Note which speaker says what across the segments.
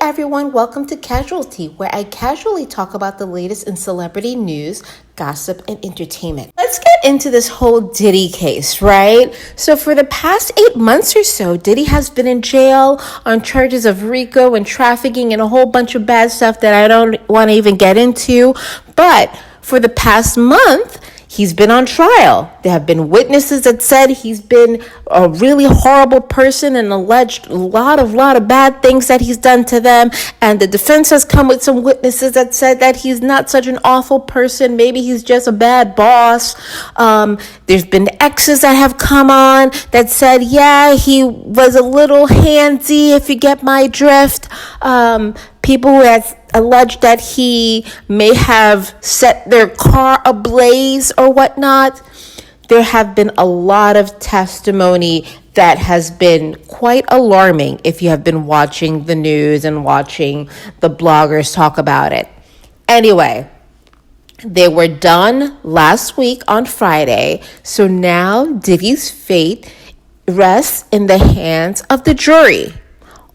Speaker 1: everyone, welcome to CasualTEA, where I casually talk about the latest in celebrity news, gossip, and entertainment. Let's get into this whole Diddy case, right? So for the past 8 months or so, Diddy has been in jail on charges of RICO and trafficking and a whole bunch of bad stuff that I don't want to even get into. But for the past month, he's been on trial. There have been witnesses that said he's been a really horrible person and alleged a lot of bad things that he's done to them. And the defense has come with some witnesses that said that he's not such an awful person. Maybe he's just a bad boss. There's been exes that have come on that said, yeah, he was a little handsy, if you get my drift. People who have alleged that he may have set their car ablaze or whatnot. There have been a lot of testimony that has been quite alarming if you have been watching the news and watching the bloggers talk about it. Anyway, they were done last week on Friday, so now Diddy's fate rests in the hands of the jury.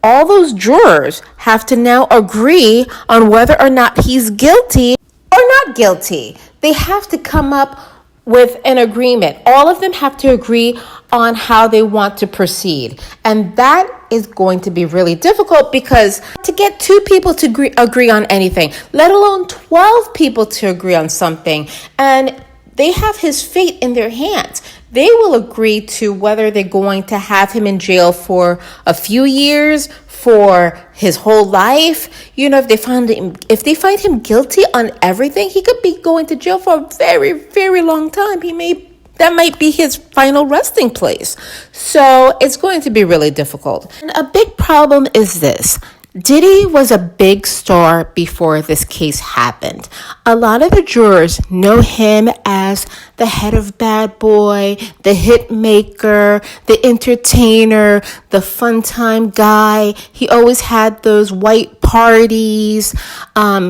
Speaker 1: All those jurors have to now agree on whether or not he's guilty or not guilty. They have to come up with an agreement. All of them have to agree on how they want to proceed. And that is going to be really difficult because to get 2 people to agree on anything, let alone 12 people to agree on something, and they have his fate in their hands. They will agree to whether they're going to have him in jail for a few years, for his whole life. You know, if they find him guilty on everything, he could be going to jail for a very, very long time. That might be his final resting place. So it's going to be really difficult. And a big problem is this. Diddy was a big star before this case happened. A lot of the jurors know him as the head of Bad Boy, the hit maker, the entertainer, the fun time guy. He always had those white parties.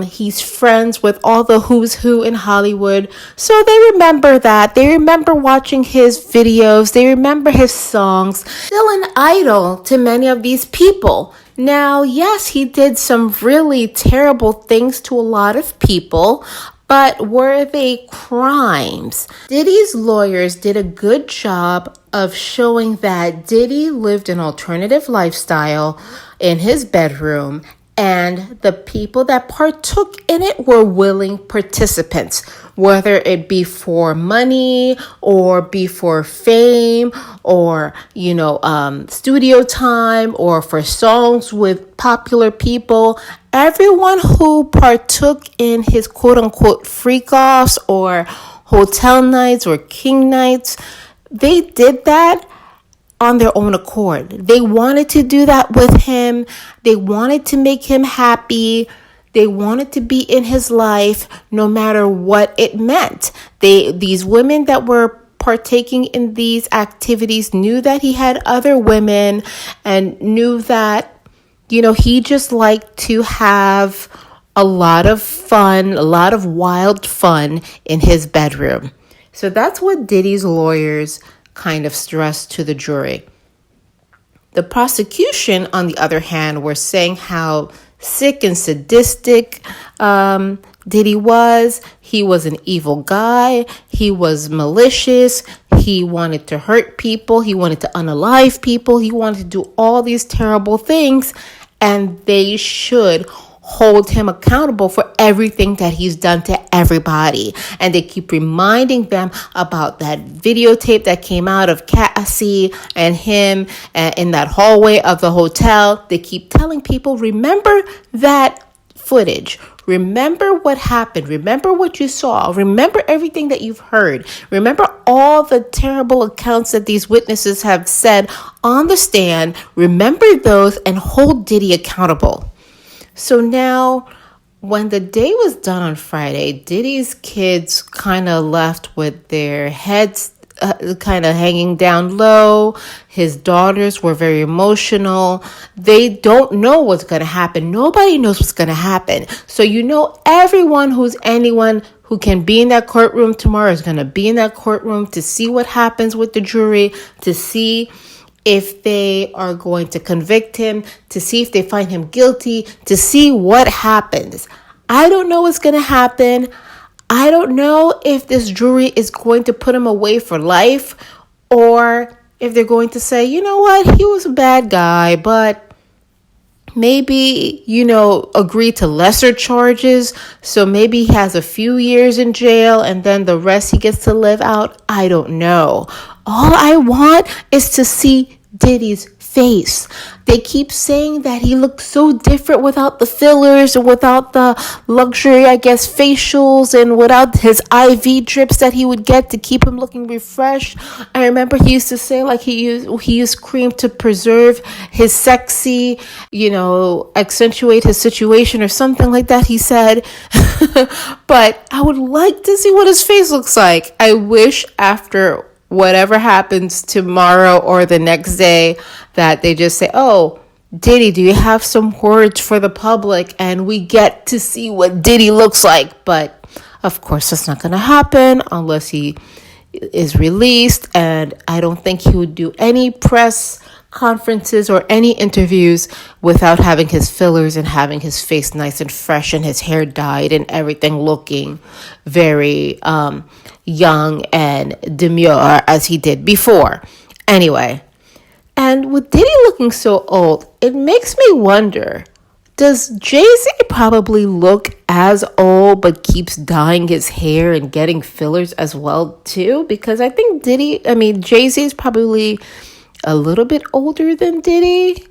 Speaker 1: He's friends with all the who's who in Hollywood. So they remember that. They remember watching his videos. They remember his songs. Still an idol to many of these people. Now, yes, he did some really terrible things to a lot of people, but were they crimes? Diddy's lawyers did a good job of showing that Diddy lived an alternative lifestyle in his bedroom, and the people that partook in it were willing participants, whether it be for money or be for fame or, studio time or for songs with popular people. Everyone who partook in his quote unquote freak offs or hotel nights or king nights, they did that on their own accord. They wanted to do that with him. They wanted to make him happy. They wanted to be in his life no matter what it meant. These women that were partaking in these activities knew that he had other women and knew that, he just liked to have a lot of fun, a lot of wild fun in his bedroom. So that's what Diddy's lawyers kind of stressed to the jury. The prosecution, on the other hand, were saying how sick and sadistic Diddy was. He was an evil guy. He was malicious. He wanted to hurt people. He wanted to unalive people. He wanted to do all these terrible things, and they should hold him accountable for everything that he's done to everybody. And they keep reminding them about that videotape that came out of Cassie and him in that hallway of the hotel. They keep telling people, remember that footage. Remember what happened. Remember what you saw. Remember everything that you've heard. Remember all the terrible accounts that these witnesses have said on the stand. Remember those and hold Diddy accountable. So now, when the day was done on Friday, Diddy's kids kind of left with their heads kind of hanging down low. His daughters were very emotional. They don't know what's going to happen. Nobody knows what's going to happen. So anyone who can be in that courtroom tomorrow is going to be in that courtroom to see what happens with the jury, to see if they are going to convict him, to see if they find him guilty, to see what happens. I don't know what's going to happen. I don't know if this jury is going to put him away for life, or if they're going to say, you know what, he was a bad guy, but maybe, agree to lesser charges. So maybe he has a few years in jail and then the rest he gets to live out. I don't know. All I want is to see Diddy's face. They keep saying that he looks so different without the fillers and without the luxury, facials, and without his IV drips that he would get to keep him looking refreshed. I remember he used to say he used cream to preserve his sexy, accentuate his situation or something like that, he said. But I would like to see what his face looks like. I wish after whatever happens tomorrow or the next day that they just say, oh, Diddy, do you have some words for the public? And we get to see what Diddy looks like. But of course, that's not going to happen unless he is released. And I don't think he would do any press conferences or any interviews without having his fillers and having his face nice and fresh and his hair dyed and everything looking very young and demure as he did before. Anyway, and with Diddy looking so old, it makes me wonder, does Jay-Z probably look as old but keeps dyeing his hair and getting fillers as well too? Because I think Jay-Z is probably a little bit older than Diddy,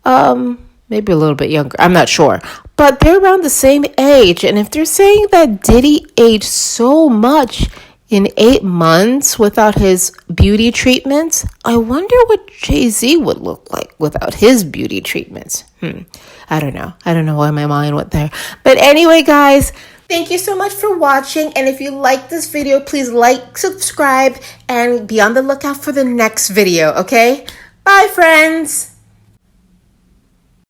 Speaker 1: maybe a little bit younger, I'm not sure, but they're around the same age. And if they're saying that Diddy aged so much in 8 months without his beauty treatments, I wonder what Jay-Z would look like without his beauty treatments. I don't know why my mind went there. But anyway, guys, thank you so much for watching. And if you like this video, please like, subscribe, and be on the lookout for the next video, okay? Bye, friends.